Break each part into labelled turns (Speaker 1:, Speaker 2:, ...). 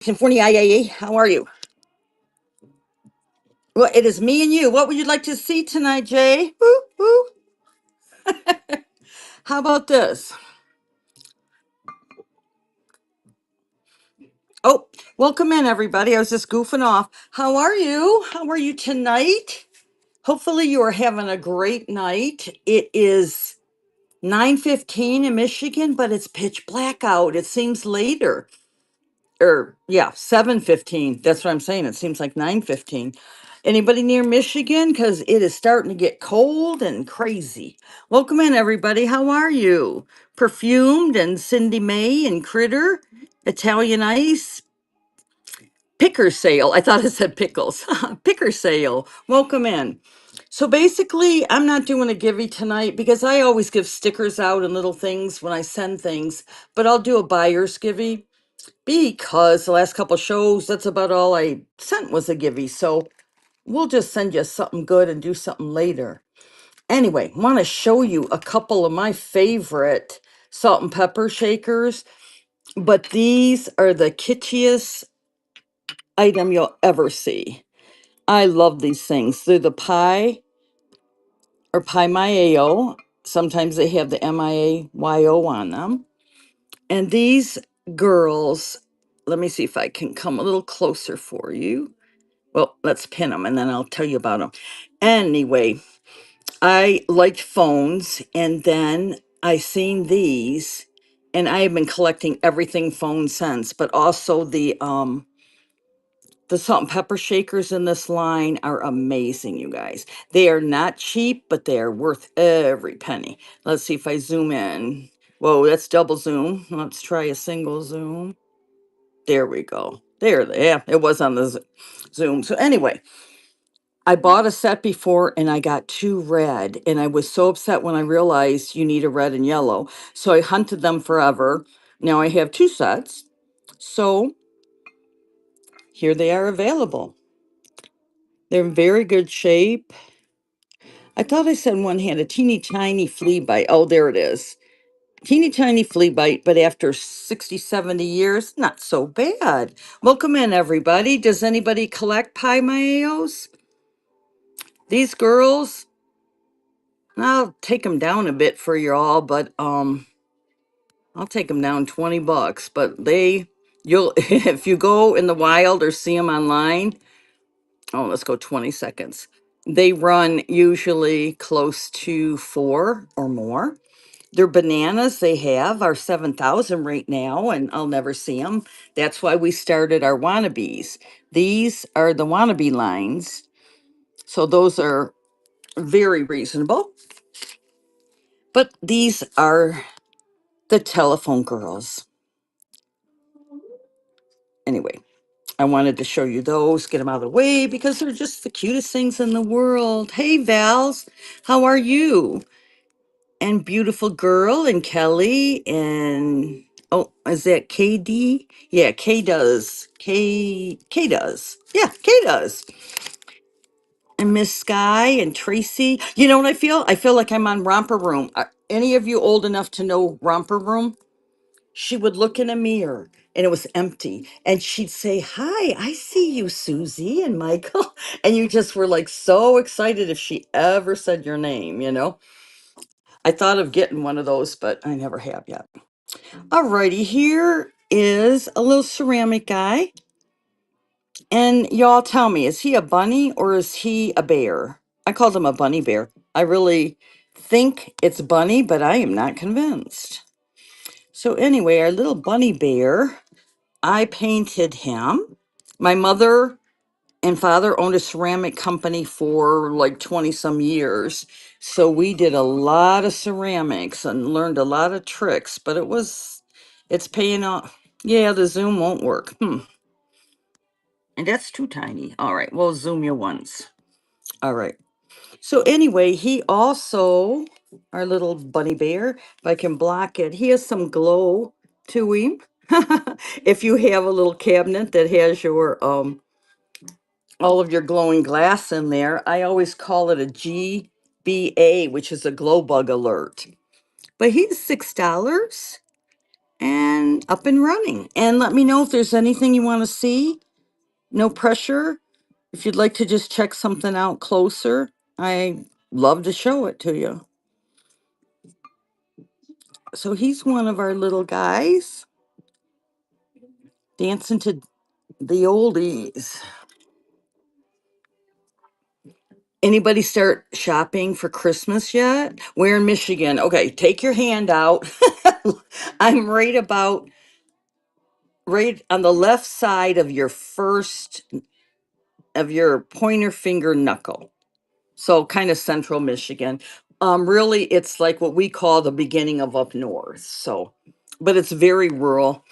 Speaker 1: California, how are you? Well, it is me and you. What would you like to see tonight, Jay? Woo, woo. How about this? Oh, welcome in, everybody. I was just goofing off. How are you? How are you tonight? Hopefully, you are having a great night. It is 9:15 in Michigan, but it's pitch black out. It seems later. Or yeah, 7:15. That's what I'm saying. It seems like 9:15. Anybody near Michigan? Because it is starting to get cold and crazy. Welcome in, everybody. How are you? Perfumed and Cindy Mae and Critter, Italian Ice, Picker Sale. I thought it said pickles. Picker Sale. Welcome in. So basically, I'm not doing a givey tonight because I always give stickers out and little things when I send things, but I'll do a buyer's givey because the last couple shows, that's about all I sent was a givey. So we'll just send you something good and do something later. Anyway, want to show you a couple of my favorite salt and pepper shakers, but these are the kitschiest item you'll ever see. I love these things. They're the pie or pie mayo. Sometimes they have the MIAYO on them. And these girls, let me see if I can come a little closer for you. Well, let's pin them and then I'll tell you about them. Anyway, I liked phones and then I seen these and I have been collecting everything phone since, but also the salt and pepper shakers in this line are amazing, you guys. They are not cheap, but they are worth every penny. Let's see if I zoom in. Whoa, that's double zoom. Let's try a single zoom. There we go. Yeah, it was on the Zoom. So anyway, I bought a set before and I got two red, and I was so upset when I realized you need a red and yellow. So I hunted them forever. Now I have two sets. So here they are available. They're in very good shape. I thought I said one had a teeny tiny flea bite. Oh, there it is. Teeny tiny flea bite, but after 60, 70 years, not so bad. Welcome in, everybody. Does anybody collect pie mayos? These girls, I'll take them down a bit for you all, but I'll take them down 20 bucks. But you'll if you go in the wild or see them online, oh, let's go 20 seconds. They run usually close to four or more. Their bananas they have are 7,000 right now, and I'll never see them. That's why we started our wannabes. These are the wannabe lines. So those are very reasonable. But these are the telephone girls. Anyway, I wanted to show you those, get them out of the way because they're just the cutest things in the world. Hey, Vals, how are you? And beautiful girl and Kelly and oh, is that KD? Yeah, K does. K does. Yeah, K does. And Miss Sky and Tracy. You know what I feel? I feel like I'm on Romper Room. Are any of you old enough to know Romper Room? She would look in a mirror and it was empty. And she'd say, "Hi, I see you, Susie and Michael." And you just were like so excited if she ever said your name. I thought of getting one of those, but I never have yet. Alrighty, here is a little ceramic guy. And y'all tell me, is he a bunny or is he a bear? I called him a bunny bear. I really think it's bunny, but I am not convinced. So anyway, our little bunny bear, I painted him. My mother and father owned a ceramic company for like 20 some years. So we did a lot of ceramics and learned a lot of tricks, but it's paying off. Yeah, the Zoom won't work. And that's too tiny. All right, we'll zoom you once. All right. So anyway, he also, our little bunny bear, if I can block it, he has some glow to him. If you have a little cabinet that has your all of your glowing glass in there, I always call it a GBA, which is a glow bug alert. But he's $6. and up and running. And let me know if there's anything you want to see. No pressure. If you'd like to just check something out closer, I love to show it to you. So he's one of our little guys dancing to the oldies. Anybody start shopping for Christmas yet? We're in Michigan. Okay, take your hand out. I'm right on the left side of your first of your pointer finger knuckle. So kind of central Michigan. Really it's like what we call the beginning of up north. So but it's very rural.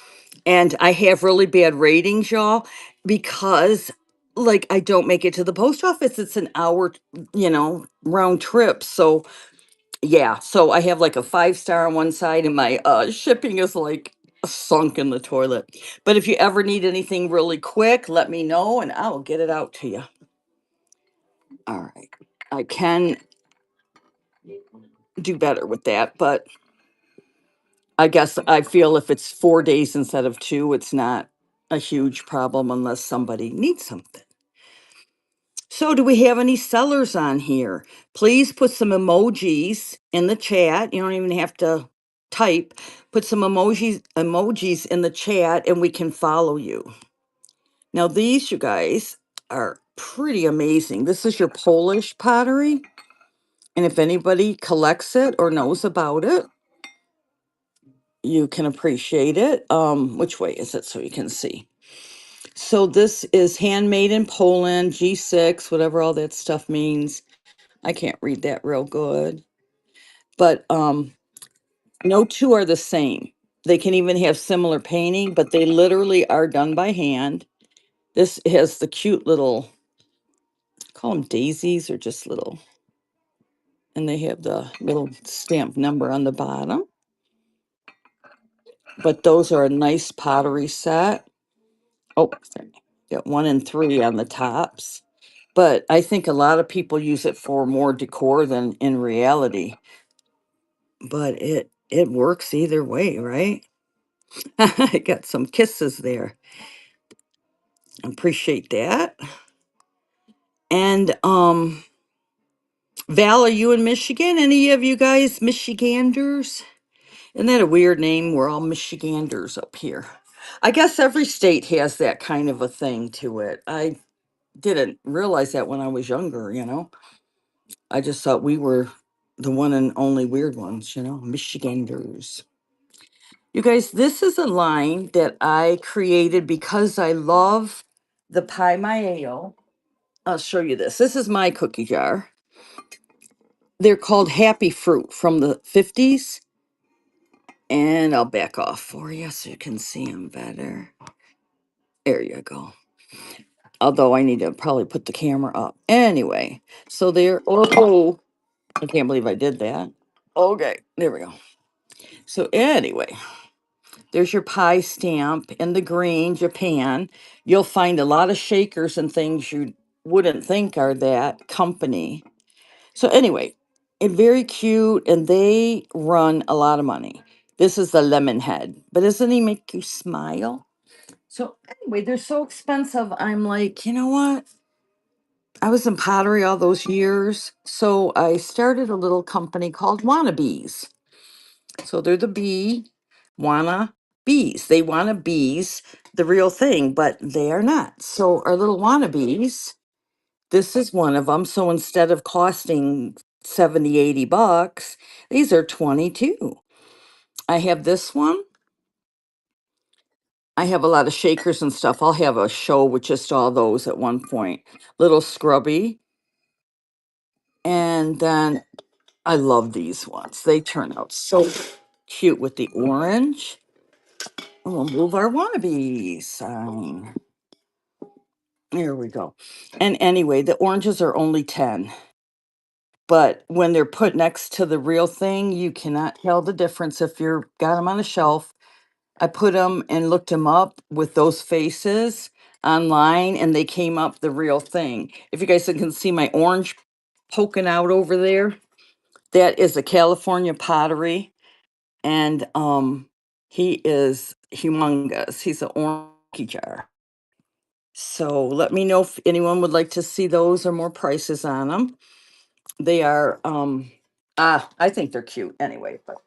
Speaker 1: And I have really bad ratings, y'all, because like I don't make it to the post office. It's an hour, round trip. So yeah, so I have like a 5 star on one side and my shipping is like sunk in the toilet. But if you ever need anything really quick, let me know and I'll get it out to you. All right. I can do better with that, but I guess I feel if it's 4 days instead of two, it's not a huge problem unless somebody needs something. So, do we have any sellers on here? Please put some emojis in the chat. You don't even have to type. Put some emojis in the chat and we can follow you. Now, these you guys are pretty amazing. This is your Polish pottery. And if anybody collects it or knows about it, you can appreciate it. Which way is it so you can see? So this is handmade in Poland, G6, whatever all that stuff means. I can't read that real good. But no two are the same. They can even have similar painting, but they literally are done by hand. This has the cute little, call them daisies or just little, and they have the little stamp number on the bottom. But those are a nice pottery set. Oh, sorry. Got 1 and 3 on the tops. But I think a lot of people use it for more decor than in reality. But it works either way, right? I got some kisses there. Appreciate that. And Val, are you in Michigan? Any of you guys Michiganders? Isn't that a weird name? We're all Michiganders up here. I guess every state has that kind of a thing to it. I didn't realize that when I was younger. I just thought we were the one and only weird ones, Michiganders. You guys, this is a line that I created because I love the pie mayo. I'll show you this. This is my cookie jar. They're called Happy Fruit from the 50s. And I'll back off for you so you can see them better. There you go. Although I need to probably put the camera up. Anyway, so there. Oh, I can't believe I did that. Okay, there we go. So anyway, there's your pie stamp in the green, Japan. You'll find a lot of shakers and things you wouldn't think are that company. So anyway, it very cute and they run a lot of money. This is the lemon head, but doesn't he make you smile? So anyway, they're so expensive. I'm like, you know what? I was in pottery all those years. So I started a little company called Wannabes. So they're the bee, wanna bees. They wanna bees, the real thing, but they are not. So our little wannabes, this is one of them. So instead of costing 70, $80, these are 22. I have this one. I have a lot of shakers and stuff. I'll have a show with just all those at one point. Little scrubby. And then I love these ones. They turn out so cute with the orange. And we'll move our wannabe sign. There we go. And anyway, the oranges are only 10. But when they're put next to the real thing, you cannot tell the difference if you're got them on a shelf. I put them and looked them up with those faces online and they came up the real thing. If you guys can see my orange poking out over there, that is a California pottery. And He is humongous. He's an orange jar. So let me know if anyone would like to see those or more prices on them. They are I think they're cute anyway, but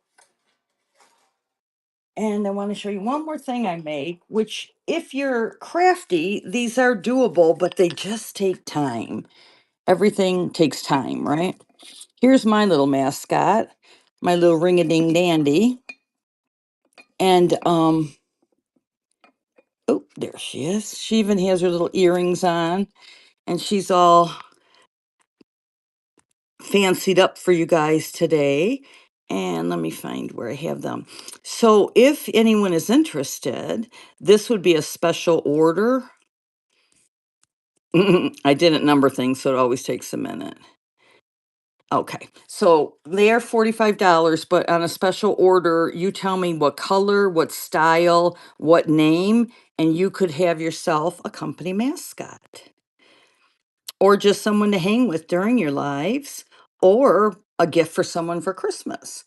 Speaker 1: and I want to show you one more thing I made, which if you're crafty, these are doable, but they just take time. Everything takes time, right? Here's my little mascot, my little ring-a-ding dandy. And oh, there she is. She even has her little earrings on, and she's all fancied up for you guys today. And let me find where I have them. So if anyone is interested, this would be a special order. I didn't number things, so it always takes a minute. Okay, so they're $45, but on a special order, you tell me what color, what style, what name, and you could have yourself a company mascot or just someone to hang with during your lives or a gift for someone for Christmas.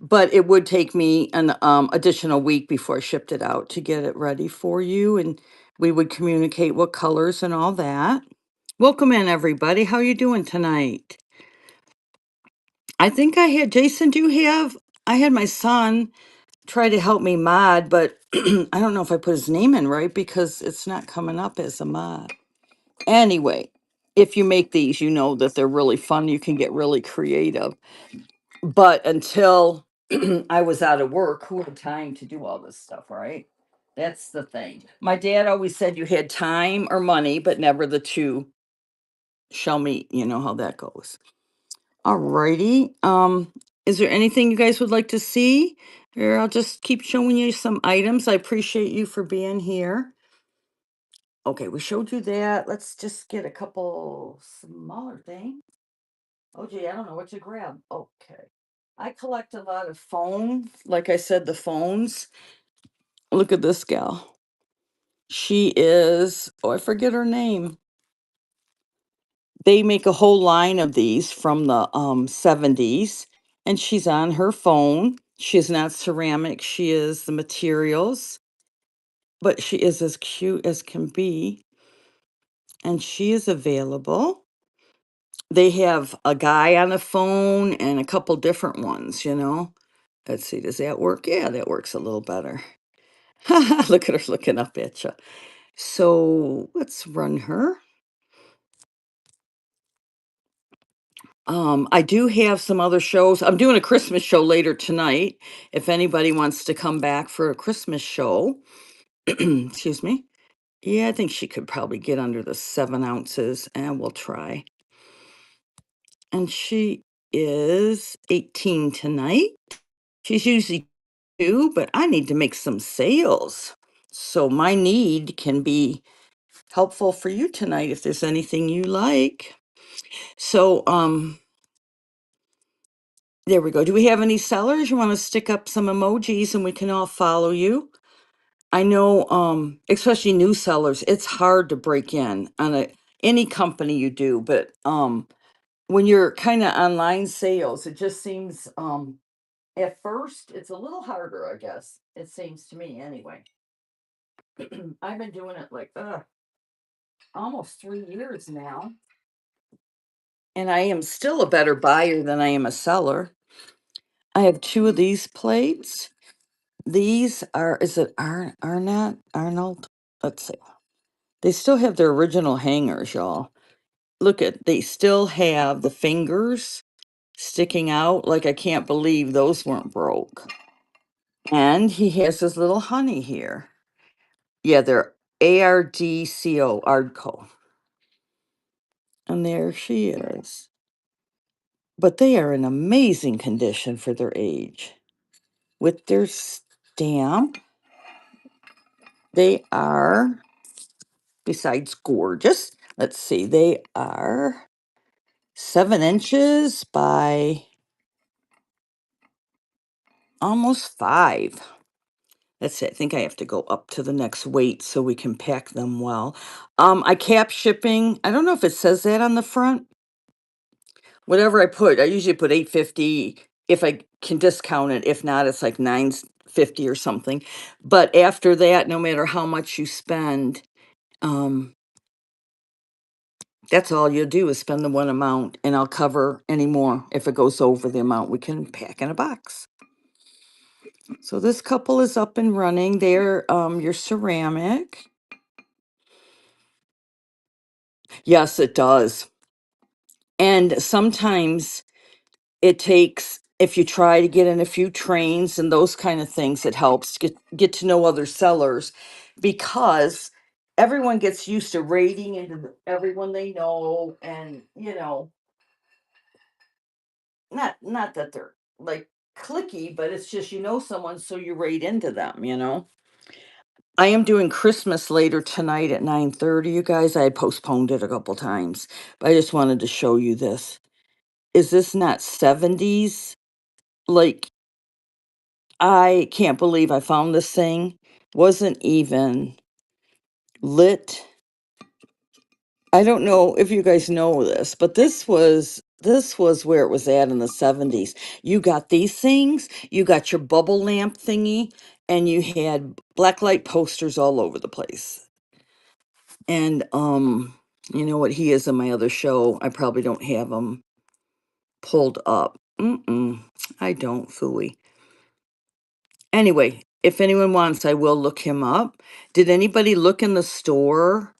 Speaker 1: But it would take me an additional week before I shipped it out to get it ready for you, and we would communicate what colors and all that. Welcome in, everybody. How you doing tonight? I think I had Jason. Do you have? I had my son try to help me mod, but I don't know if I put his name in right because it's not coming up as a mod. Anyway, if you make these, you know that they're really fun. You can get really creative. But until I was out of work, who had time to do all this stuff, right? That's the thing. My dad always said you had time or money, but never the two shall meet. You know how that goes. All righty. Is there anything you guys would like to see? Or I'll just keep showing you some items. I appreciate you for being here. Okay, we showed you that. Let's just get a couple smaller things. Oh, gee, I don't know what to grab. Okay. I collect a lot of phones. Like I said, the phones. Look at this gal. She is, oh, I forget her name. They make a whole line of these from the 70s, and she's on her phone. She's not ceramic, she is the materials, but she is as cute as can be, and she is available. They have a guy on the phone and a couple different ones, you know. Let's see, does that work? Yeah, that works a little better. Look at her looking up at you. So let's run her. I do have some other shows. I'm doing a Christmas show later tonight. If anybody wants to come back for a Christmas show, excuse me. Yeah, I think she could probably get under the 7 ounces, and we'll try. And she is 18 tonight. She's usually two, but I need to make some sales. So my need can be helpful for you tonight if there's anything you like. So, there we go. Do we have any sellers? You want to stick up some emojis and we can all follow you? I know, especially new sellers, it's hard to break in on any company you do, but when you're kind of online sales, it just seems at first it's a little harder, I guess. It seems to me anyway. I've been doing it like almost 3 years now, and I am still a better buyer than I am a seller. I have two of these plates. These are, is it Arnott? Arnold? Let's see. They still have their original hangers, y'all. Look at, they still have the fingers sticking out. Like, I can't believe those weren't broke. And he has his little honey here. Yeah, they're ARDCO, Ardco. And there she is. But they are in amazing condition for their age. With their stamp, they are, besides gorgeous, let's see, they are 7 inches by almost 5. That's it. I think I have to go up to the next weight so we can pack them well. I cap shipping. I don't know if it says that on the front. Whatever I put, I usually put 850 if I can discount it. If not, it's like 50 or something. But after that, no matter how much you spend, um, that's all you'll do is spend the one amount, and I'll cover any more if it goes over the amount we can pack in a box. So this couple is up and running. They're your ceramic. Yes, it does. And sometimes it takes, if you try to get in a few trains and those kind of things, it helps to get to know other sellers, because everyone gets used to rating into everyone they know, and not that they're like clicky, but it's just someone, so you rate into them. I am doing Christmas later tonight at 9:30, you guys. I had postponed it a couple times, but I just wanted to show you this. Is this not 70s? Like, I can't believe I found this thing. Wasn't even lit. I don't know if you guys know this, but this was where it was at in the 70s. You got these things, you got your bubble lamp thingy, and you had black light posters all over the place. And you know what he is in my other show? I probably don't have him pulled up. I don't, fooey. Anyway, if anyone wants, I will look him up. Did anybody look in the store,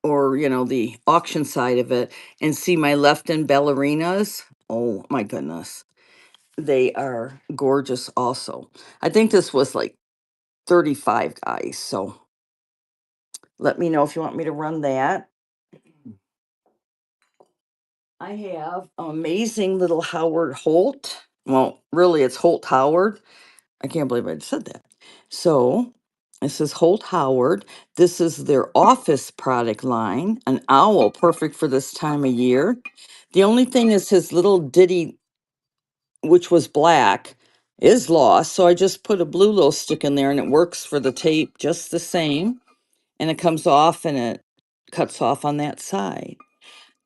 Speaker 1: or the auction side of it, and see my left in ballerinas? Oh my goodness. They are gorgeous also. I think this was like 35, guys. So let me know if you want me to run that. I have amazing little Howard Holt. Well, really, it's Holt Howard. I can't believe I said that. So this is Holt Howard. This is their office product line, an owl, perfect for this time of year. The only thing is his little ditty, which was black, is lost. So I just put a blue little stick in there, and it works for the tape just the same. And it comes off, and it cuts off on that side.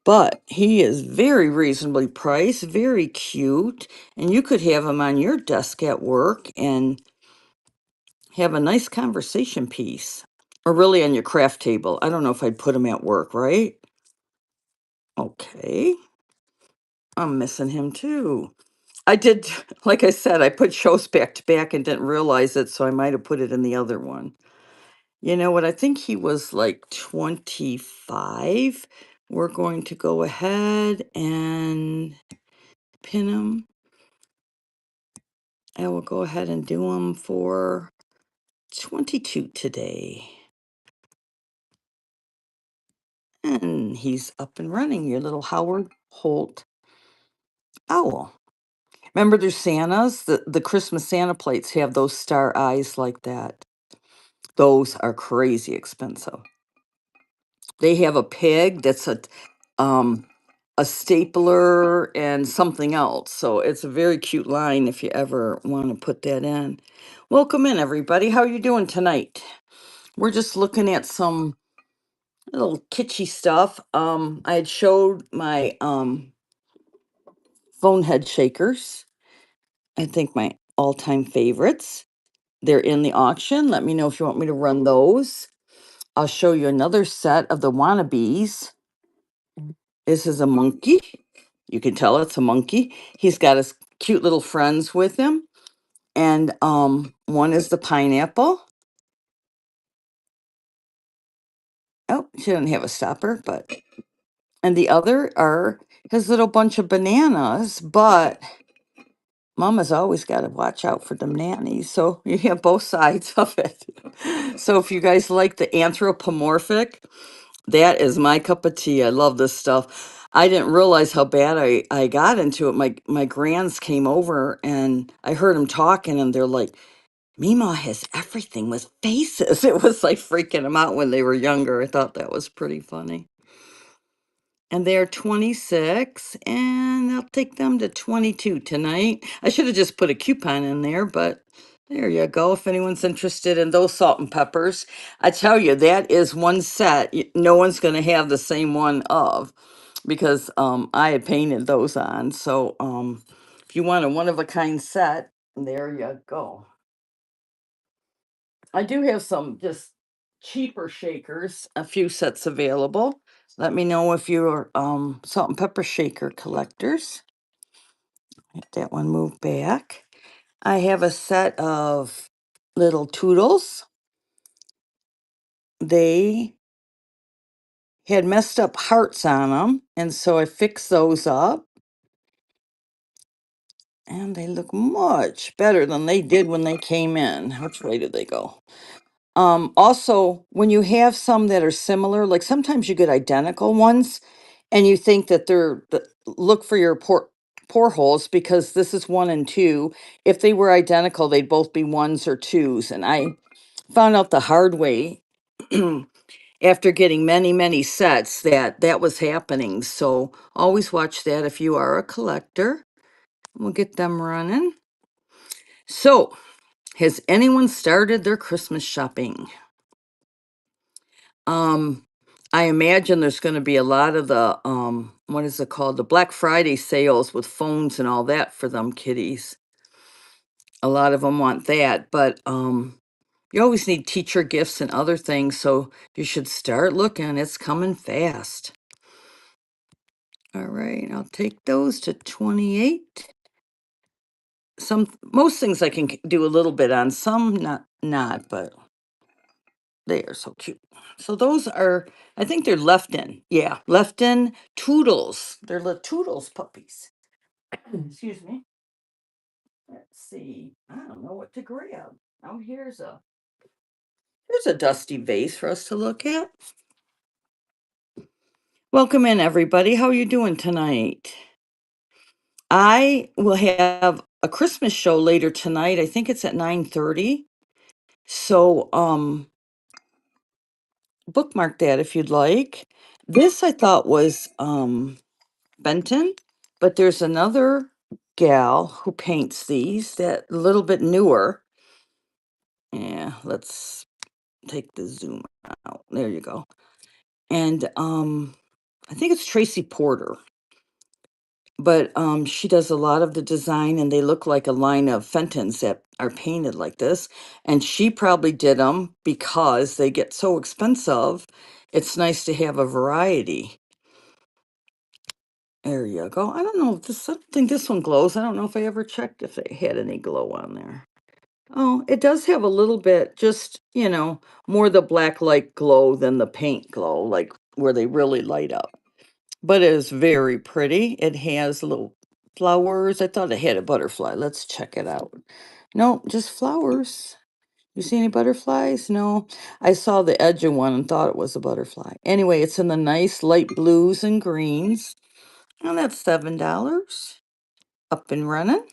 Speaker 1: But he is very reasonably priced, very cute, and you could have him on your desk at work and have a nice conversation piece, or really on your craft table. I don't know if I'd put him at work, right? Okay. I'm missing him too. I did, like I said, I put shows back to back and didn't realize it, so I might have put it in the other one. You know what? I think he was like 25. We're going to go ahead and pin him. I will go ahead and do him for 22 today. And he's up and running, your little Howard Holt owl. Remember, there's Santas. The Christmas Santa plates have those star eyes like that. Those are crazy expensive. They have a pig that's um a stapler and something else. So it's a very cute line if you ever want to put that in. Welcome in, everybody. How are you doing tonight? We're just looking at some little kitschy stuff. I had showed my phone head shakers. I think my all-time favorites. They're in the auction. Let me know if you want me to run those. I'll show you another set of the wannabes. This is a monkey. You can tell it's a monkey. He's got his cute little friends with him. And one is the pineapple. Oh, she didn't have a stopper, but and the other are his little bunch of bananas, but Mama's always got to watch out for them nannies. So you have both sides of it. So if you guys like the anthropomorphic, that is my cup of tea. I love this stuff. I didn't realize how bad I got into it. My grands came over and I heard them talking, and they're like, Mima has everything with faces. It was like freaking them out when they were younger. I thought that was pretty funny. And they're 26, and I'll take them to 22 tonight. I should have just put a coupon in there, but there you go. If anyone's interested in those salt and peppers, I tell you, that is one set. No one's going to have the same one of, because I had painted those on. So if you want a one of a kind set, there you go. I do have some just cheaper shakers, a few sets available. Let me know if you're salt and pepper shaker collectors. Get that one moved back. I have a set of little toodles. They had messed up hearts on them, and so I fixed those up. And they look much better than they did when they came in. Which way did they go? Also, when you have some that are similar, like sometimes you get identical ones, and you think that look for your pore holes because this is one and two. If they were identical, they'd both be ones or twos. And I found out the hard way after getting many, many sets that that was happening. So always watch that if you are a collector. We'll get them running. So, has anyone started their Christmas shopping? Um, I imagine there's going to be a lot of the what is it called? The Black Friday sales with phones and all that for them kiddies. A lot of them want that, but you always need teacher gifts and other things, so you should start looking. It's coming fast. All right, I'll take those to 28. Most things I can do a little bit on, some not, but they are so cute. So those are, I think they're left in. Yeah, left in Toodles. They're the Toodles puppies. Excuse me. Let's see. I don't know what to grab. Oh, here's a dusty vase for us to look at. Welcome in, everybody. How are you doing tonight? I will have a Christmas show later tonight. I think it's at 9:30. So bookmark that if you'd like. This I thought was Benton, but there's another gal who paints these that a little bit newer. Yeah, let's take the zoom out. There you go. And I think it's Tracy Porter. But she does a lot of the design, and they look like a line of Fentons that are painted like this. And she probably did them because they get so expensive. It's nice to have a variety. There you go. I don't know if this, I don't think this one glows. I don't know if I ever checked if it had any glow on there. Oh, it does have a little bit, just, more the black light glow than the paint glow, like where they really light up. But it is very pretty. It has little flowers. I thought it had a butterfly. Let's check it out. No, just flowers. You see any butterflies? No. I saw the edge of one and thought it was a butterfly. Anyway, it's in the nice light blues and greens. And that's $7. Up and running.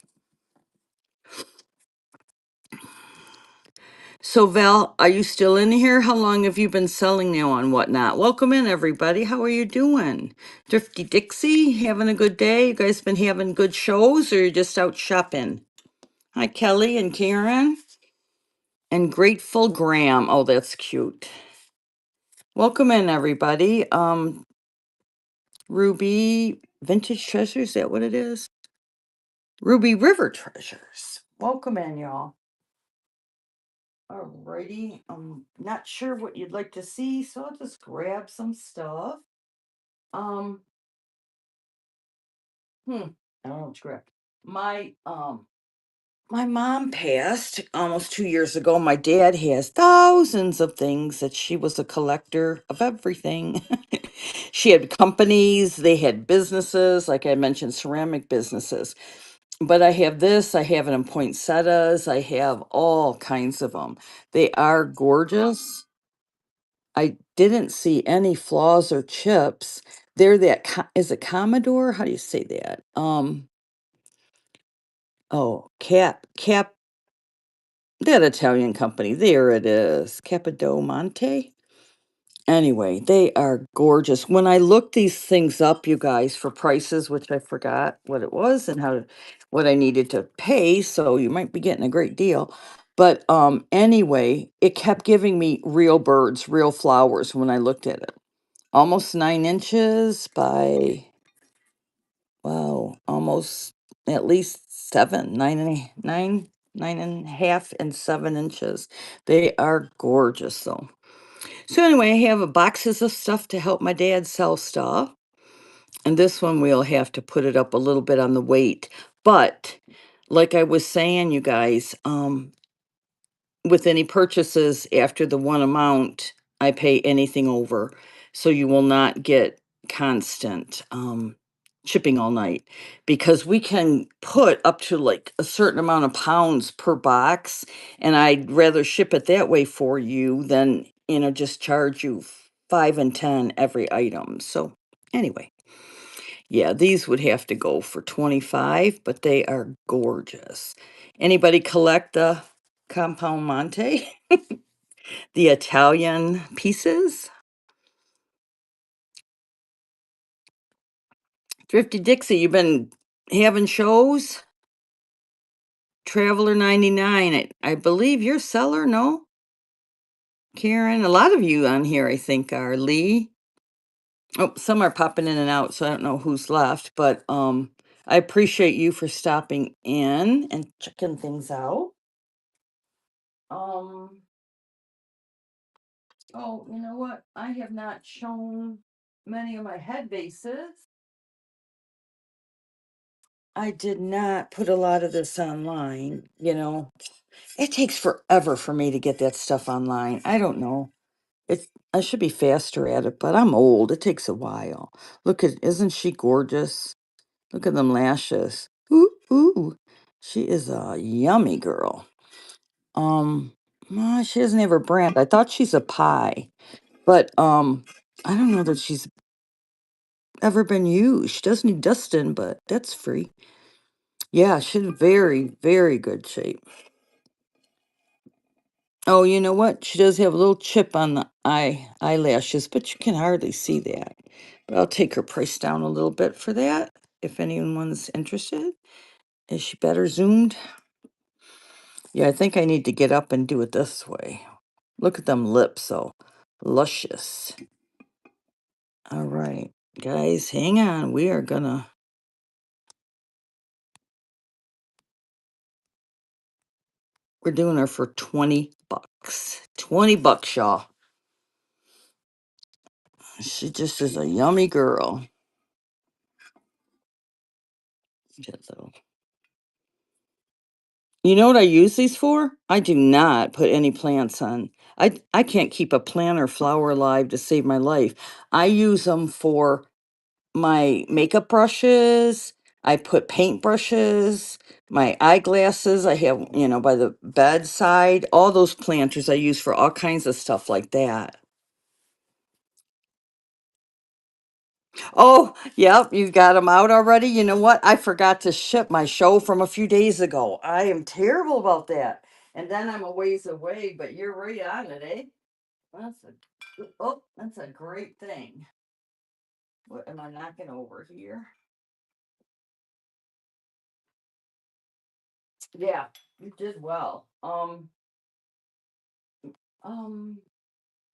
Speaker 1: So, Val, are you still in here? How long have you been selling now and whatnot? Welcome in, everybody. How are you doing? Thrifty Dixie, having a good day? You guys been having good shows or you just out shopping? Hi, Kelly and Karen. And Grateful Graham. Oh, that's cute. Welcome in, everybody. Ruby Vintage Treasures, is that what it is? Ruby River Treasures. Welcome in, y'all. Alrighty, I'm not sure what you'd like to see, so I'll just grab some stuff. Um, I don't know what to grab. My my mom passed almost 2 years ago. My dad has thousands of things that she was a collector of everything. She had companies, they had businesses, like I mentioned, ceramic businesses. But I have this, I have it in poinsettias, I have all kinds of them. They are gorgeous. I didn't see any flaws or chips. They're is it Commodore? How do you say that? Oh, that Italian company. There it is. Capodomonte. Anyway, they are gorgeous. When I looked these things up, you guys, for prices, which I forgot what it was and what I needed to pay, so you might be getting a great deal. But anyway, it kept giving me real birds, real flowers when I looked at it. Almost 9 inches by, wow, almost at least seven, nine and a nine. 9.5 and 7 inches. They are gorgeous though. So anyway, I have a boxes of stuff to help my dad sell stuff. And this one we'll have to put it up a little bit on the weight. But like I was saying, you guys, with any purchases after the one amount, I pay anything over. So you will not get constant shipping all night because we can put up to like a certain amount of pounds per box. And I'd rather ship it that way for you than, just charge you 5 and 10 every item. So anyway, yeah, these would have to go for 25, but they are gorgeous. Anybody collect the Compound Monte? The Italian pieces? Thrifty Dixie, you've been having shows? Traveler 99, I believe you're seller, no? Karen, a lot of you on here, I think, are Lee. Oh, some are popping in and out, so I don't know who's left, but I appreciate you for stopping in and checking things out. Um, oh, you know what? I have not shown many of my head bases. I did not put a lot of this online. It takes forever for me to get that stuff online. I don't know. I should be faster at it, but I'm old. It takes a while. Isn't she gorgeous? Look at them lashes. Ooh, ooh. She is a yummy girl. Um, she doesn't have her brand. I thought she's a pie, but I don't know that she's ever been used. She does need dusting, but that's free. Yeah, she's very, very good shape. Oh, you know what? She does have a little chip on the eyelashes, but you can hardly see that. But I'll take her price down a little bit for that if anyone's interested. Is she better zoomed? Yeah, I think I need to get up and do it this way. Look at them lips, so luscious. All right, guys, hang on. We're doing her for 20 bucks. 20 bucks, y'all. She just is a yummy girl. That little. You know what I use these for? I do not put any plants on. I can't keep a plant or flower alive to save my life. I use them for my makeup brushes. I put paint brushes, my eyeglasses. I have, by the bedside. All those planters I use for all kinds of stuff like that. Oh, yep, you got them out already. You know what? I forgot to ship my show from a few days ago. I am terrible about that. And then I'm a ways away, but you're right on it, eh? That's a great thing. What am I knocking over here? Yeah, you did well. Um,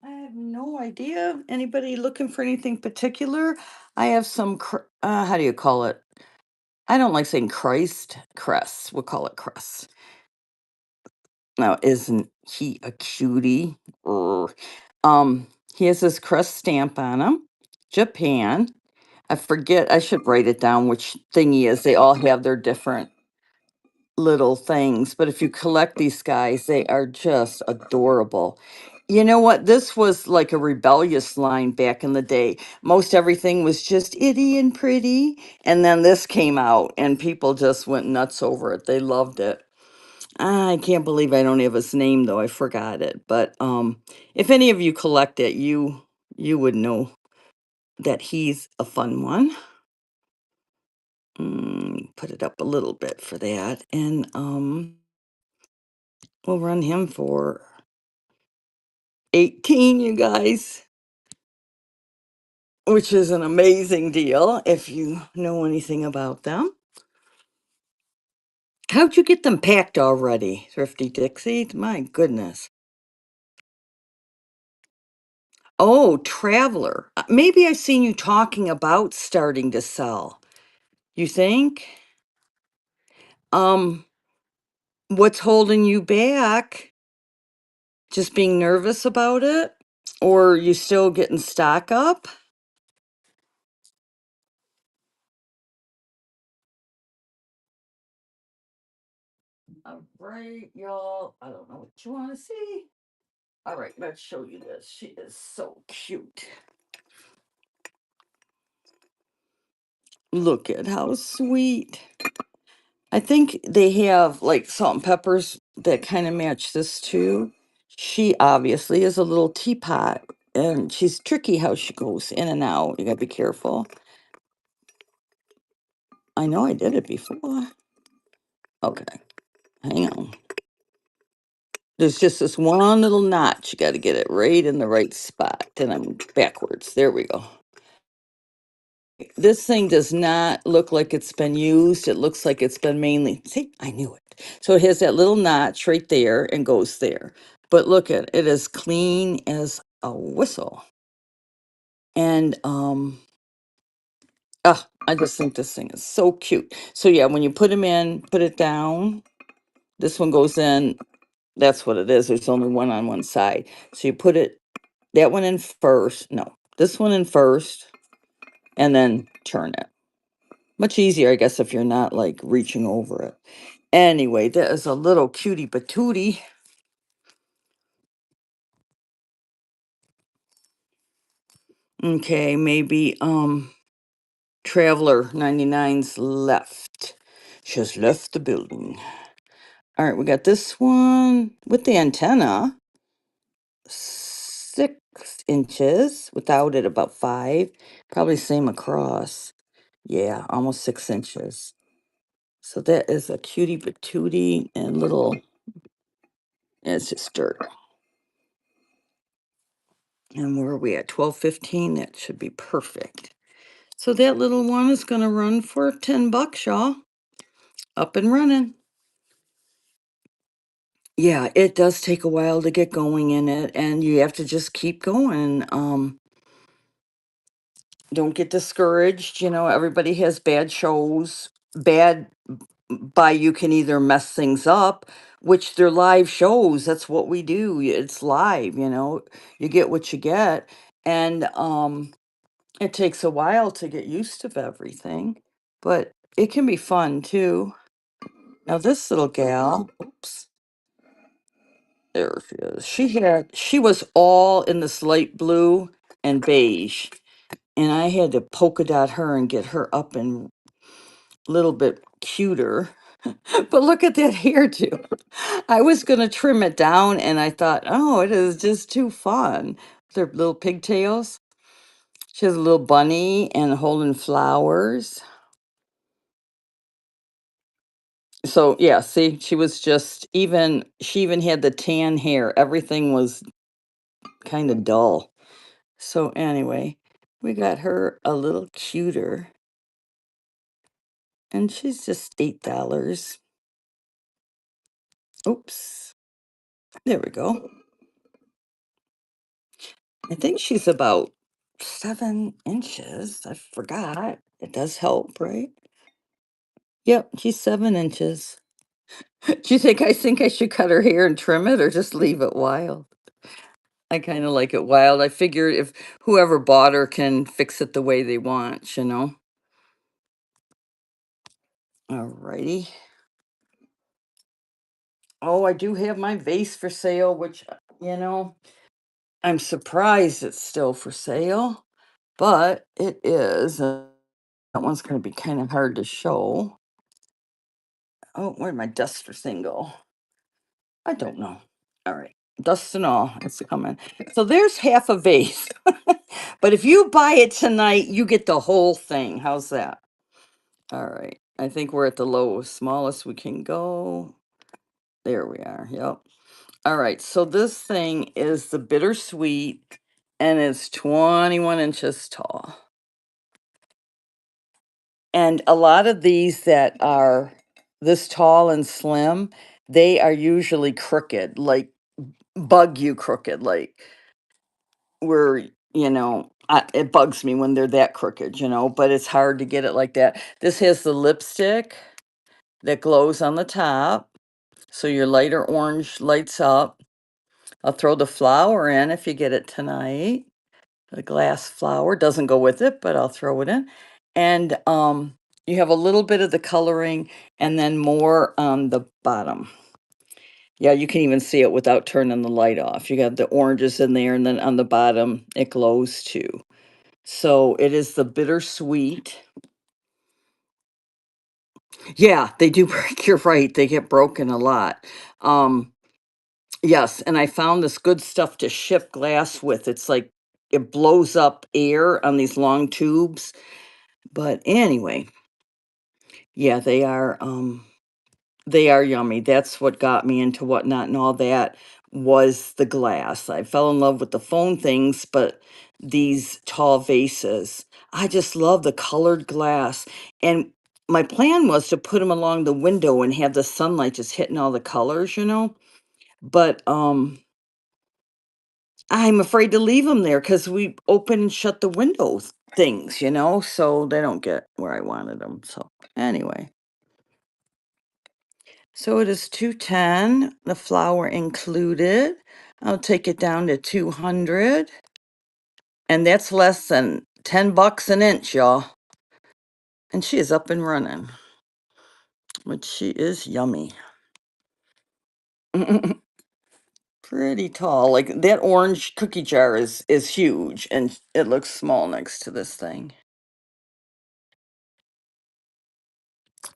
Speaker 1: I have no idea. Anybody looking for anything particular? I have some, how do you call it? I don't like saying crest. We'll call it crest. Now, isn't he a cutie? Urgh. He has his crest stamp on him. Japan. I forget, I should write it down which thing he is. They all have their different little things, but if you collect these guys, they are just adorable. You know what? This was like a rebellious line back in the day. Most everything was just itty and pretty, and then this came out, and people just went nuts over it. They loved it. I can't believe I don't have his name though. I forgot it. But if any of you collect it, you would know that he's a fun one. Put it up a little bit for that, and we'll run him for 18, you guys, which is an amazing deal if you know anything about them. How'd you get them packed already, Thrifty Dixie? My goodness. Oh, Traveler. Maybe I've seen you talking about starting to sell. You think? Um, What's holding you back? Just being nervous about it? Or you still getting stock up? All right, y'all. I don't know what you want to see. All right, let's show you this. She is so cute. Look at how sweet. I think they have like salt and peppers that kind of match this too. She obviously is a little teapot and she's tricky how she goes in and out. You gotta be careful. I know I did it before. Okay, hang on. There's just this one little notch. You gotta get it right in the right spot. Then I'm backwards. There we go. This thing does not look like it's been used. It looks like it's been mainly, see, I knew it. So it has that little notch right there and goes there. But look at it is clean as a whistle. And I just think this thing is so cute. So yeah, when you put them in, put it down. This one goes in. That's what it is. There's only one on one side. So you put it that one in first. No, this one in first, and then turn it. Much easier, I guess, if you're not like reaching over it. Anyway, that is a little cutie patootie. Okay, maybe Traveler 99's left. She has left the building. All right, we got this one with the antenna. 6 inches. Without it, about 5. Probably same across. Yeah, almost 6 inches. So that is a cutie patootie and little, it's just dirt. And where are we at? 12.15. That should be perfect. So that little one is going to run for $10, y'all. Up and running. Yeah, it does take a while to get going in it, and you have to just keep going. Don't get discouraged. You know, everybody has bad shows. Bad by you can either mess things up, which they're live shows. That's what we do. It's live, you know. You get what you get. And it takes a while to get used to everything, but it can be fun too. Now this little gal, oops, there she is. She was all in this light blue and beige, and I had to polka dot her and get her up and a little bit cuter. But look at that hairdo. I was gonna trim it down, and I thought, oh, it is just too fun. Their little pigtails. She has a little bunny and holding flowers. So yeah, see, she even had the tan hair. Everything was kind of dull. So anyway, we got her a little cuter, and she's just $8. Oops. There we go. I think she's about 7 inches. I forgot. It does help, right? Yep, she's 7 inches. Do you think I should cut her hair and trim it or just leave it wild? I kind of like it wild. I figured if whoever bought her can fix it the way they want, you know? Alrighty. Oh, I do have my vase for sale, which, you know, I'm surprised it's still for sale, but it is. That one's going to be kind of hard to show. Oh, where'd my duster thing go? I don't know. All right. Dust and all, it's coming. So there's half a vase. But if you buy it tonight, you get the whole thing. How's that? All right. I think we're at the lowest, smallest we can go. There we are. Yep. All right. So this thing is the bittersweet and it's 21 inches tall. And a lot of these that are this tall and slim, they are usually crooked, like bug you crooked, like where, it bugs me when they're that crooked, but it's hard to get it like that. This has the lipstick that glows on the top. So your lighter orange lights up. I'll throw the flower in if you get it tonight. The glass flower doesn't go with it, but I'll throw it in. And you have a little bit of the coloring and then more on the bottom. Yeah, you can even see it without turning the light off. You got the oranges in there, and then on the bottom, it glows too. So it is the bittersweet. Yeah, they do break. You're right. They get broken a lot. Um, yes, and I found this good stuff to ship glass with. It's like it blows up air on these long tubes. But anyway, yeah, they are yummy. That's what got me into whatnot and all that was the glass. I fell in love with the phone things, but these tall vases, I just love the colored glass. And my plan was to put them along the window and have the sunlight just hitting all the colors, you know. But I'm afraid to leave them there because we open and shut the windows things, you know, so they don't get where I wanted them. So anyway. So it is 210, the flour included. I'll take it down to 200. And that's less than 10 bucks an inch, y'all. And she is up and running. But she is yummy. Pretty tall. Like that orange cookie jar is huge and it looks small next to this thing.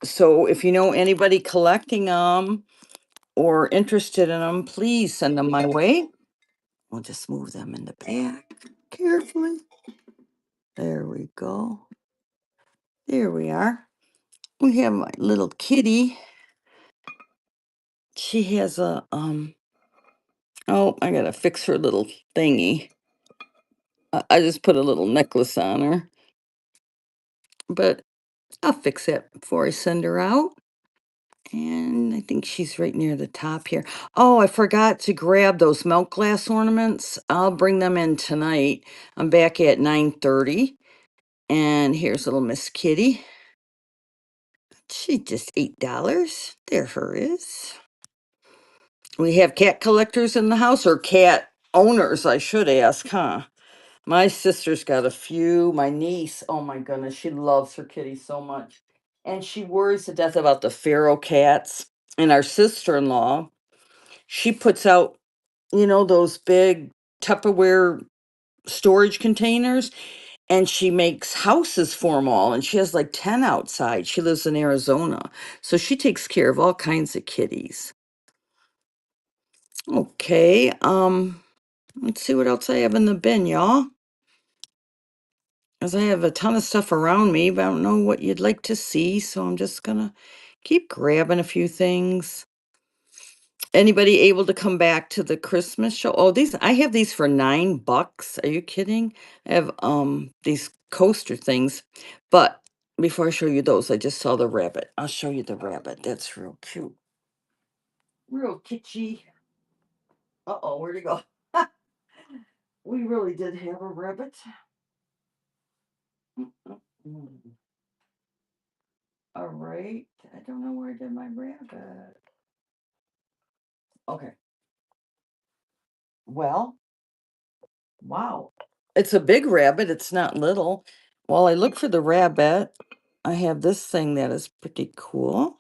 Speaker 1: So if you know anybody collecting them or interested in them, please send them my way. We'll just move them in the back carefully. There we go. There we are. We have my little kitty. She has a oh, I gotta fix her little thingy. I just put a little necklace on her. But I'll fix that before I send her out. And I think she's right near the top here. Oh, I forgot to grab those milk glass ornaments. I'll bring them in tonight. I'm back at 9:30. And here's little Miss Kitty. She just $8. There her is. We have cat collectors in the house, or cat owners, I should ask, huh? My sister's got a few. My niece, oh my goodness, she loves her kitty so much. And she worries to death about the feral cats. And our sister-in-law, she puts out, you know, those big Tupperware storage containers, and she makes houses for them all. And she has like 10 outside. She lives in Arizona. So she takes care of all kinds of kitties. Okay, let's see what else I have in the bin, y'all. As I have a ton of stuff around me, but I don't know what you'd like to see, so I'm just gonna keep grabbing a few things. Anybody able to come back to the Christmas show? Oh, these I have these for $9. Are you kidding? I have these coaster things. But before I show you those, I just saw the rabbit. I'll show you the rabbit. That's real cute. Real kitschy. Uh-oh, where'd he go? We really did have a rabbit. Mm. All right. I don't know where I did my rabbit. Okay. Well, wow. It's a big rabbit. It's not little. While I look for the rabbit, I have this thing that is pretty cool.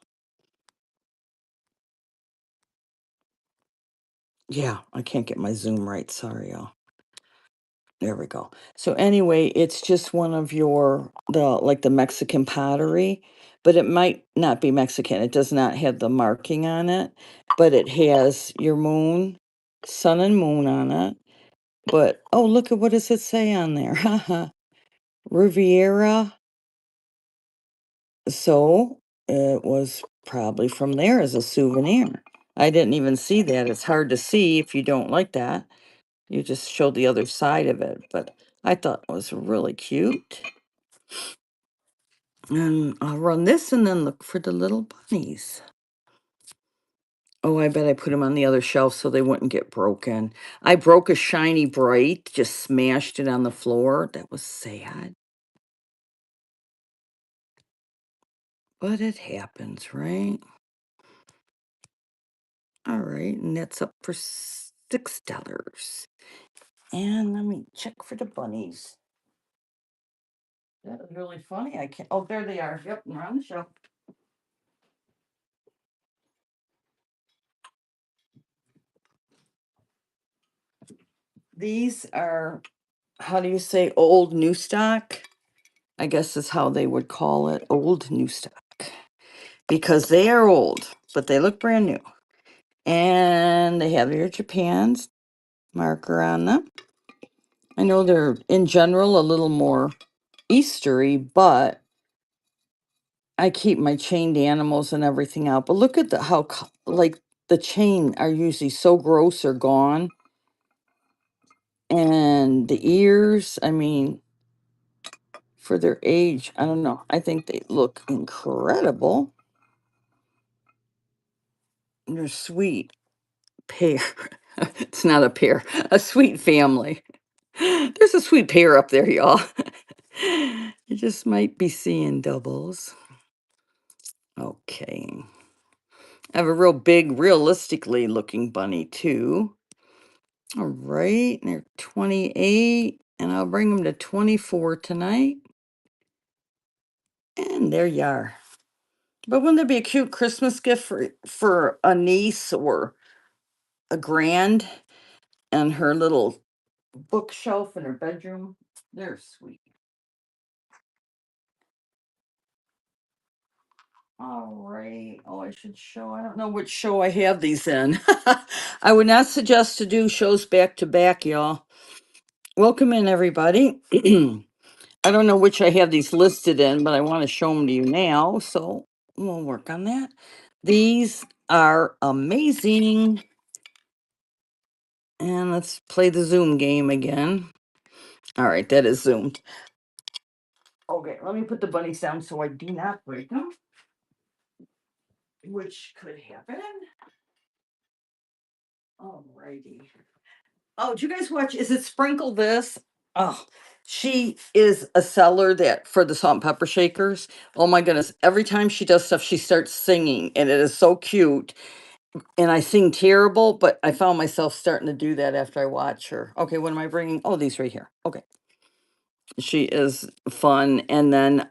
Speaker 1: Yeah, I can't get my zoom right. Sorry, y'all. There we go. So anyway, it's just one of your the Mexican pottery, but it might not be Mexican. It does not have the marking on it, but it has your moon, sun and moon on it. But oh, look at what does it say on there? Haha. Riviera. So it was probably from there as a souvenir. I didn't even see that. It's hard to see if you don't like that. You just showed the other side of it, but I thought it was really cute. And I'll run this and then look for the little bunnies. Oh, I bet I put them on the other shelf so they wouldn't get broken. I broke a shiny bright, just smashed it on the floor. That was sad. But it happens, right? All right, and that's up for $6. And let me check for the bunnies. That was really funny. I can't. Oh, there they are. Yep, they're on the shelf. These are, how do you say, old new stock? I guess is how they would call it, old new stock. Because they are old, but they look brand new. And they have your Japan's marker on them. I know they're in general a little more Eastery, but I keep my chained animals and everything out. But look at the how like the chain are usually so gross or gone. And the ears, I mean, for their age, I don't know. I think they look incredible. They're sweet pair. It's not a pair, a sweet family. There's a sweet pair up there, y'all. You just might be seeing doubles. Okay. I have a real big, realistically looking bunny too. All right, and they're 28, and I'll bring them to 24 tonight. And there you are. But wouldn't that be a cute Christmas gift for a niece or a grand and her little bookshelf in her bedroom? They're sweet. All right. Oh, I should show. I don't know which show I have these in. I would not suggest to do shows back to back, y'all. Welcome in, everybody. I don't know which I have these listed in, but I want to show them to you now. So we'll work on that. These are amazing. And let's play the Zoom game again. All right, that is zoomed. Okay, let me put the bunnies down so I do not break them, which could happen. All righty. Oh, did you guys watch? Is it Sprinkle This? Oh, she is a seller that for the salt and pepper shakers. Oh my goodness. Every time she does stuff, she starts singing, and it is so cute. And I sing terrible, but I found myself starting to do that after I watch her. Okay, what am I bringing? Oh, these right here. Okay. She is fun. And then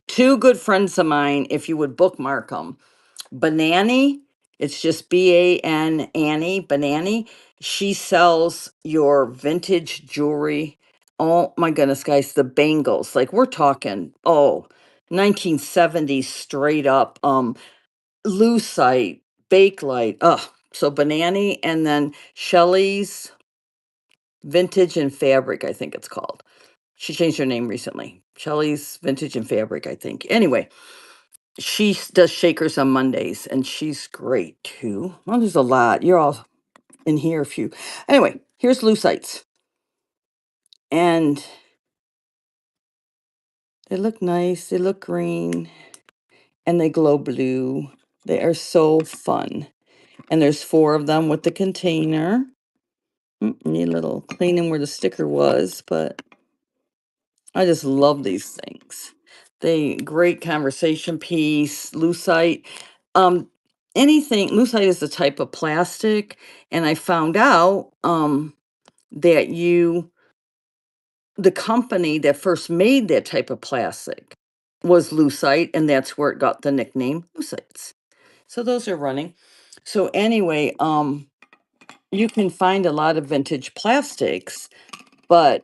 Speaker 1: two good friends of mine, if you would bookmark them. Banani, it's just B-A-N Annie, Banani. She sells your vintage jewelry. Oh my goodness, guys, the bangles. Like we're talking, 1970s straight up. Lucite, Bakelite. So Banani and then Shelley's Vintage and Fabric, I think it's called. She changed her name recently. Shelley's Vintage and Fabric, I think. Anyway, she does shakers on Mondays, and she's great too. Well, there's a lot. You're all in here, a few. Anyway, here's Lucites, and they look nice. They look green, and they glow blue. They are so fun. And there's four of them with the container. Need a little cleaning where the sticker was, but I just love these things. They great conversation piece, lucite. Um, anything lucite is a type of plastic, and I found out that the company that first made that type of plastic was Lucite, and that's where it got the nickname Lucites. So those are running. So anyway, you can find a lot of vintage plastics, but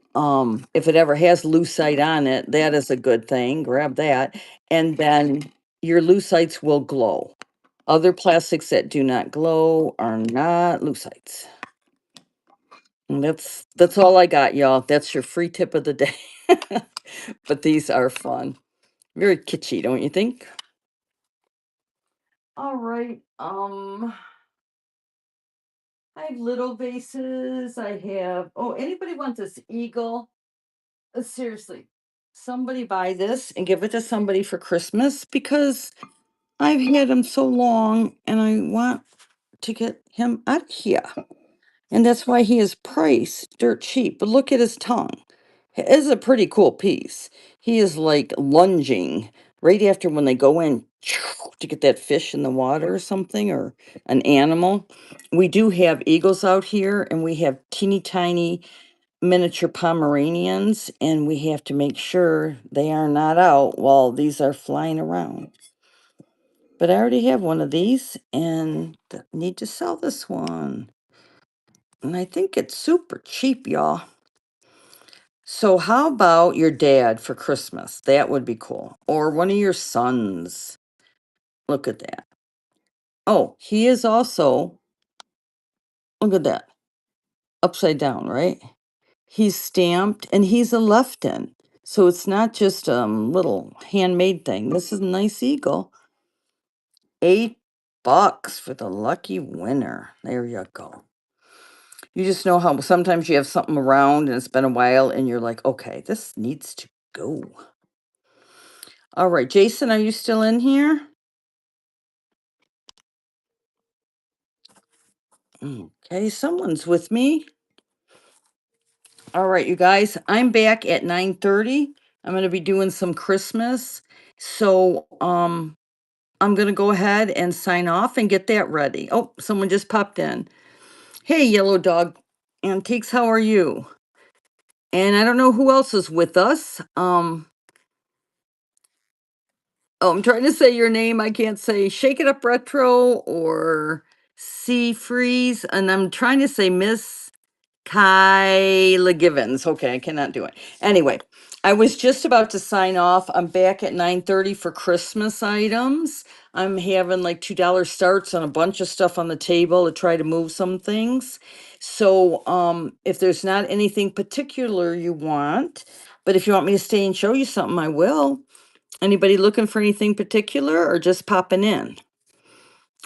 Speaker 1: if it ever has lucite on it, that is a good thing. Grab that, and then your lucites will glow. Other plastics that do not glow are not lucites. And that's all I got, y'all. That's your free tip of the day. But these are fun. Very kitschy, don't you think? All right. I have little vases. I have, oh, anybody want this eagle? Seriously, somebody buy this and give it to somebody for Christmas because I've had him so long and I want to get him out of here. And that's why he is priced dirt cheap. But look at his tongue. It is a pretty cool piece. He is like lunging right after when they go in to get that fish in the water or something, or an animal. We do have eagles out here, and we have teeny tiny miniature Pomeranians, and we have to make sure they are not out while these are flying around. But I already have one of these and need to sell this one. And I think it's super cheap, y'all. So how about your dad for Christmas? That would be cool. Or one of your sons. Look at that. Oh, he is also, look at that. Upside down, right? He's stamped and he's a Lefton. So it's not just a little handmade thing. This is a nice eagle. $8 for the lucky winner. There you go. You just know how sometimes you have something around and it's been a while and you're like, okay, this needs to go. All right, Jason, are you still in here? Okay, someone's with me. All right, you guys, I'm back at 9:30. I'm going to be doing some Christmas. So, I'm going to go ahead and sign off and get that ready. Oh, someone just popped in. Hey, Yellow Dog Antiques, how are you? And I don't know who else is with us. Oh, I'm trying to say your name. I can't say Shake It Up Retro or Sea Freeze. And I'm trying to say Miss Kyla Givens. Okay, I cannot do it. Anyway, I was just about to sign off. I'm back at 9:30 for Christmas items. I'm having like $2 starts on a bunch of stuff on the table to try to move some things. So if there's not anything particular you want, but if you want me to stay and show you something, I will. Anybody looking for anything particular or just popping in?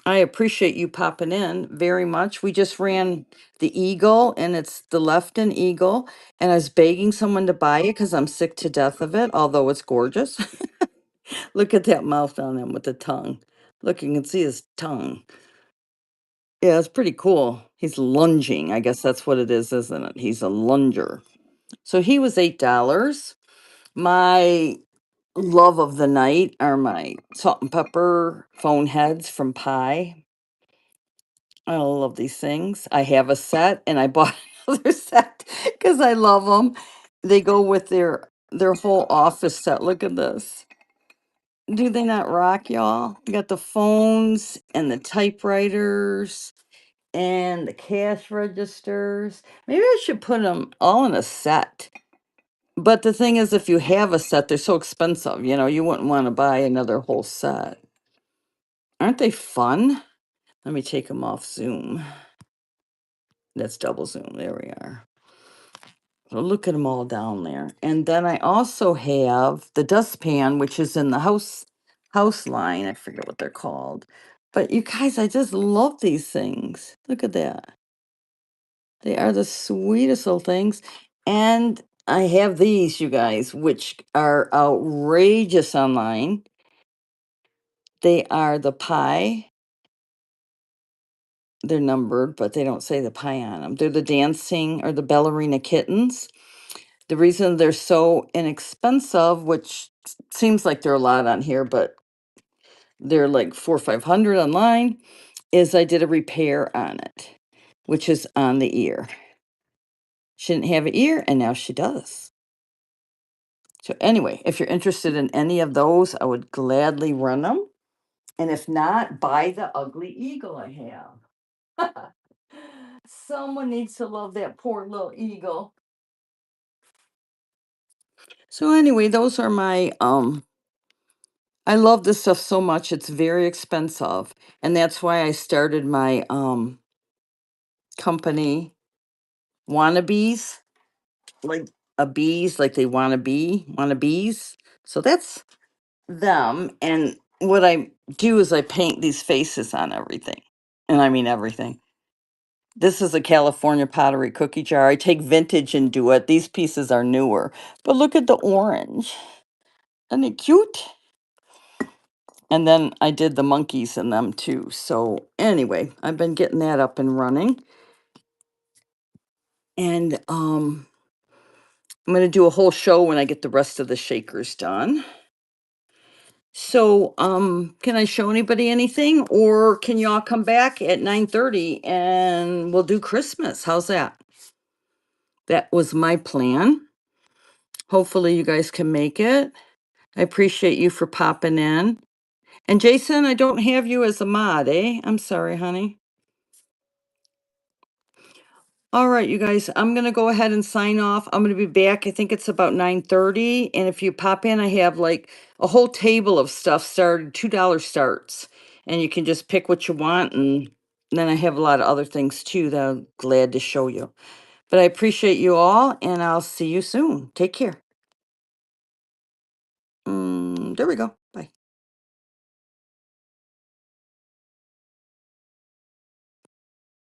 Speaker 1: I appreciate you popping in very much. We just ran the Eagle, and it's the Lefton Eagle, and I was begging someone to buy it because I'm sick to death of it, although it's gorgeous. Look at that mouth on him with the tongue. Look, you can see his tongue. Yeah, it's pretty cool. He's lunging. I guess that's what it is, isn't it? He's a lunger. So he was $8. My love of the night are my salt and pepper phone heads from Pie. I love these things. I have a set and I bought another set because I love them. They go with their whole office set. Look at this. Do they not rock, y'all? You got the phones and the typewriters and the cash registers. Maybe I should put them all in a set. But the thing is, if you have a set, they're so expensive. You wouldn't want to buy another whole set. Aren't they fun? Let me take them off Zoom. That's double Zoom. There we are. So look at them all down there. And then I also have the dustpan, which is in the house line. I forget what they're called. But you guys, I just love these things. Look at that. They are the sweetest little things. And I have these, you guys, which are outrageous online. They are the pie. They're numbered, but they don't say the pie on them. They're the dancing or the ballerina kittens. The reason they're so inexpensive, which seems like they're a lot on here, but they're like 400 or 500 online, is I did a repair on it, which is on the ear. She didn't have an ear, and now she does. So anyway, if you're interested in any of those, I would gladly run them. And if not, buy the ugly eagle I have. Someone needs to love that poor little eagle. So anyway, those are my I love this stuff so much. It's very expensive, and that's why I started my company Wannabes, like a bees, like they wanna be wannabes. So that's them, and what I do is I paint these faces on everything. And I mean everything. This is a California pottery cookie jar. I take vintage and do it. These pieces are newer. But look at the orange. Isn't it cute? And then I did the monkeys in them too. So anyway, I've been getting that up and running. And I'm going to do a whole show when I get the rest of the shakers done. So, can I show anybody anything, or can you all come back at 9:30 and we'll do Christmas? How's that? That was my plan. Hopefully you guys can make it. I appreciate you for popping in. And Jason, I don't have you as a mod, eh? I'm sorry, honey. All right, you guys, I'm gonna go ahead and sign off. I'm gonna be back. I think it's about 9:30. And if you pop in, I have like a whole table of stuff started, $2 starts. And you can just pick what you want. And then I have a lot of other things too that I'm glad to show you. But I appreciate you all, and I'll see you soon. Take care. There we go. Bye.